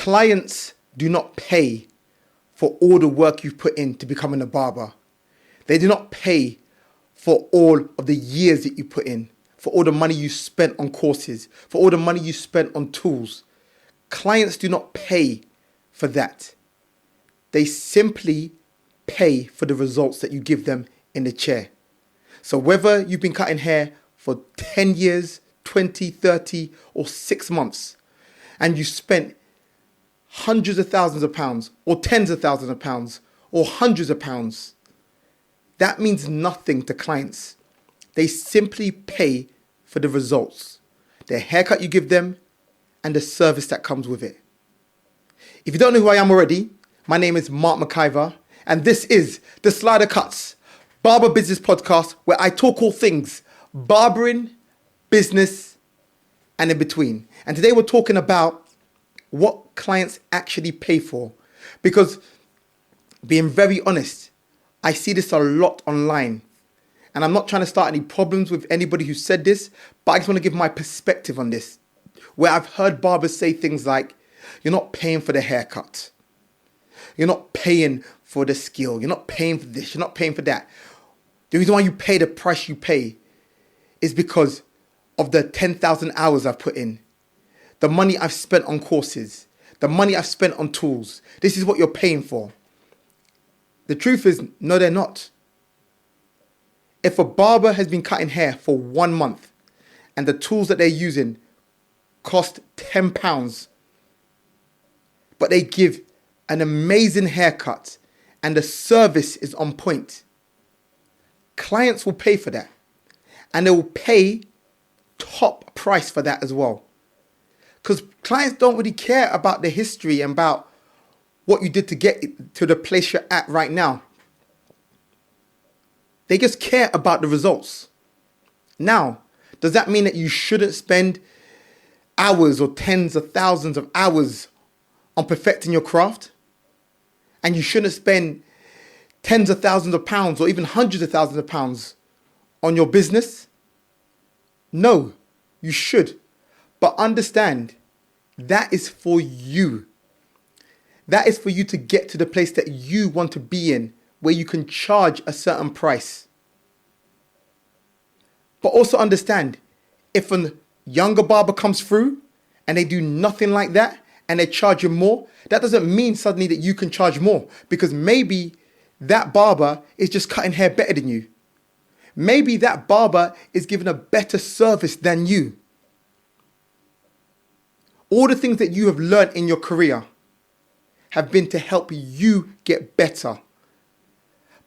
Clients do not pay for all the work you've put in to becoming a barber. They do not pay for all of the years that you put in, for all the money you spent on courses, for all the money you spent on tools. Clients do not pay for that. They simply pay for the results that you give them in the chair. So whether you've been cutting hair for 10 years, 20, 30, or 6 months, and you spent hundreds of thousands of pounds, or tens of thousands of pounds, or hundreds of pounds, that means nothing to clients. They simply pay for the results, the haircut you give them, and the service that comes with it. If you don't know who I am already, my name is Mark McIver, and this is the Slidercuts Barber Business Podcast, where I talk all things barbering, business, and in between. And today we're talking about what clients actually pay for. Because being very honest, I see this a lot online. And I'm not trying to start any problems with anybody who said this, but I just want to give my perspective on this. Where I've heard barbers say things like, you're not paying for the haircut. You're not paying for the skill. You're not paying for this. You're not paying for that. The reason why you pay the price you pay is because of the 10,000 hours I've put in. The money I've spent on courses. The money I've spent on tools. This is what you're paying for. The truth is, no, they're not. If a barber has been cutting hair for 1 month and the tools that they're using cost £10, but they give an amazing haircut and the service is on point, clients will pay for that. And they will pay top price for that as well. Because clients don't really care about the history and about what you did to get to the place you're at right now. They just care about the results. Now, does that mean that you shouldn't spend hours or tens of thousands of hours on perfecting your craft? And you shouldn't spend tens of thousands of pounds or even hundreds of thousands of pounds on your business? No, you should. But understand, that is for you. That is for you to get to the place that you want to be in, where you can charge a certain price. But also understand, if a younger barber comes through and they do nothing like that and they charge you more, that doesn't mean suddenly that you can charge more, because maybe that barber is just cutting hair better than you. Maybe that barber is giving a better service than you. All the things that you have learned in your career have been to help you get better.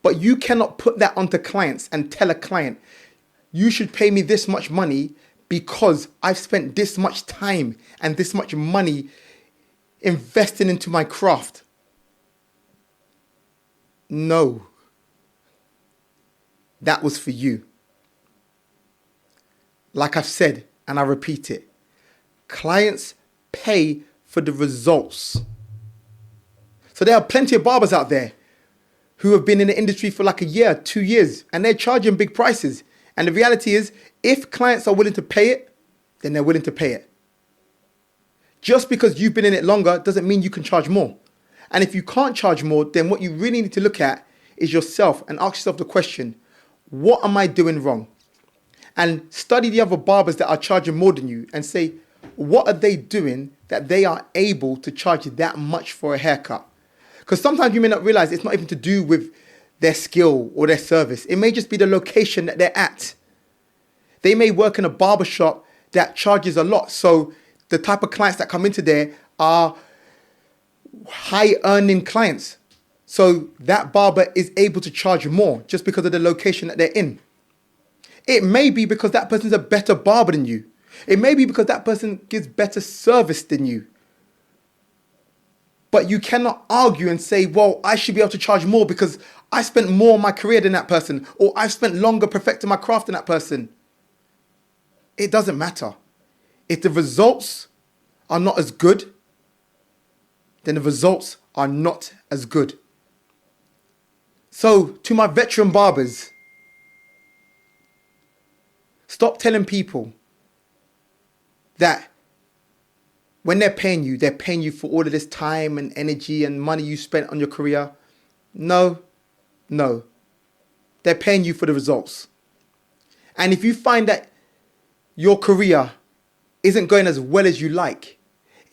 But you cannot put that onto clients and tell a client, you should pay me this much money because I've spent this much time and this much money investing into my craft. No. That was for you. Like I've said, and I repeat it, clients pay for the results. So there are plenty of barbers out there who have been in the industry for like a year, 2 years, and they're charging big prices. And the reality is, if clients are willing to pay it, then they're willing to pay it. Just because you've been in it longer doesn't mean you can charge more. And if you can't charge more, then what you really need to look at is yourself and ask yourself the question, what am I doing wrong? And study the other barbers that are charging more than you and say, what are they doing that they are able to charge that much for a haircut? Because sometimes you may not realize it's not even to do with their skill or their service. It may just be the location that they're at. They may work in a barber shop that charges a lot. So the type of clients that come into there are high earning clients. So that barber is able to charge more just because of the location that they're in. It may be because that person's a better barber than you. It may be because that person gives better service than you. But you cannot argue and say, well, I should be able to charge more because I spent more in my career than that person, or I've spent longer perfecting my craft than that person. It doesn't matter. If the results are not as good, then the results are not as good. So, to my veteran barbers, stop telling people that when they're paying you for all of this time and energy and money you spent on your career. No, no. They're paying you for the results. And if you find that your career isn't going as well as you like,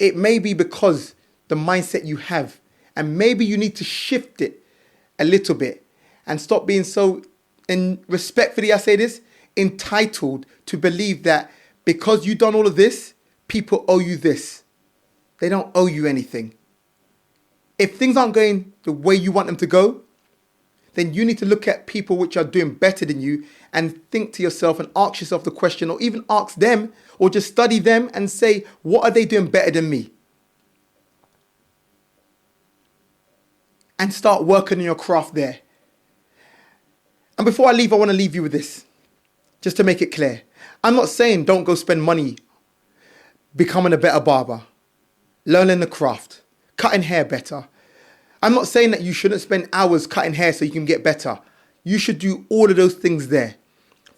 it may be because the mindset you have, and maybe you need to shift it a little bit and stop being so, and respectfully I say this, entitled to believe that because you've done all of this, people owe you this. They don't owe you anything. If things aren't going the way you want them to go, then you need to look at people which are doing better than you and think to yourself and ask yourself the question, or even ask them, or just study them and say, what are they doing better than me? And start working on your craft there. And before I leave, I want to leave you with this, just to make it clear. I'm not saying don't go spend money becoming a better barber, learning the craft, cutting hair better. I'm not saying that you shouldn't spend hours cutting hair so you can get better. You should do all of those things there.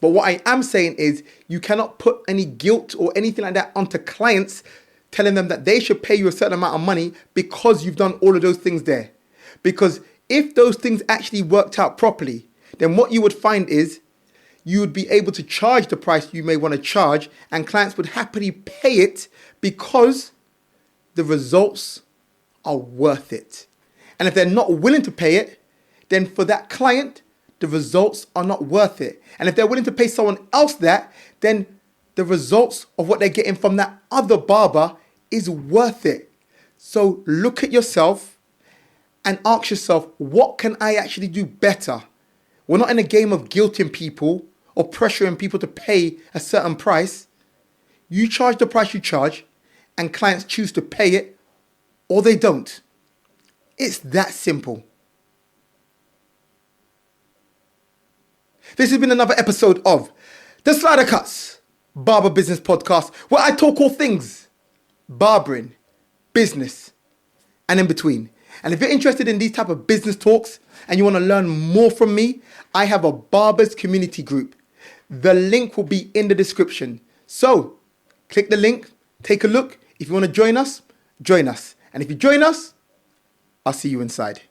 But what I am saying is you cannot put any guilt or anything like that onto clients, telling them that they should pay you a certain amount of money because you've done all of those things there. Because if those things actually worked out properly, then what you would find is you would be able to charge the price you may want to charge, and clients would happily pay it because the results are worth it. And if they're not willing to pay it, then for that client, the results are not worth it. And if they're willing to pay someone else that, then the results of what they're getting from that other barber is worth it. So look at yourself and ask yourself, what can I actually do better? We're not in a game of guilting people or pressuring people to pay a certain price. You charge the price you charge, and clients choose to pay it or they don't. It's that simple. This has been another episode of the Slidercuts Barber Business Podcast, where I talk all things barbering, business, and in between. And if you're interested in these type of business talks and you want to learn more from me, I have a barbers community group. The link will be in the description. So click the link, take a look. If you want to join us, join us. And if you join us, I'll see you inside.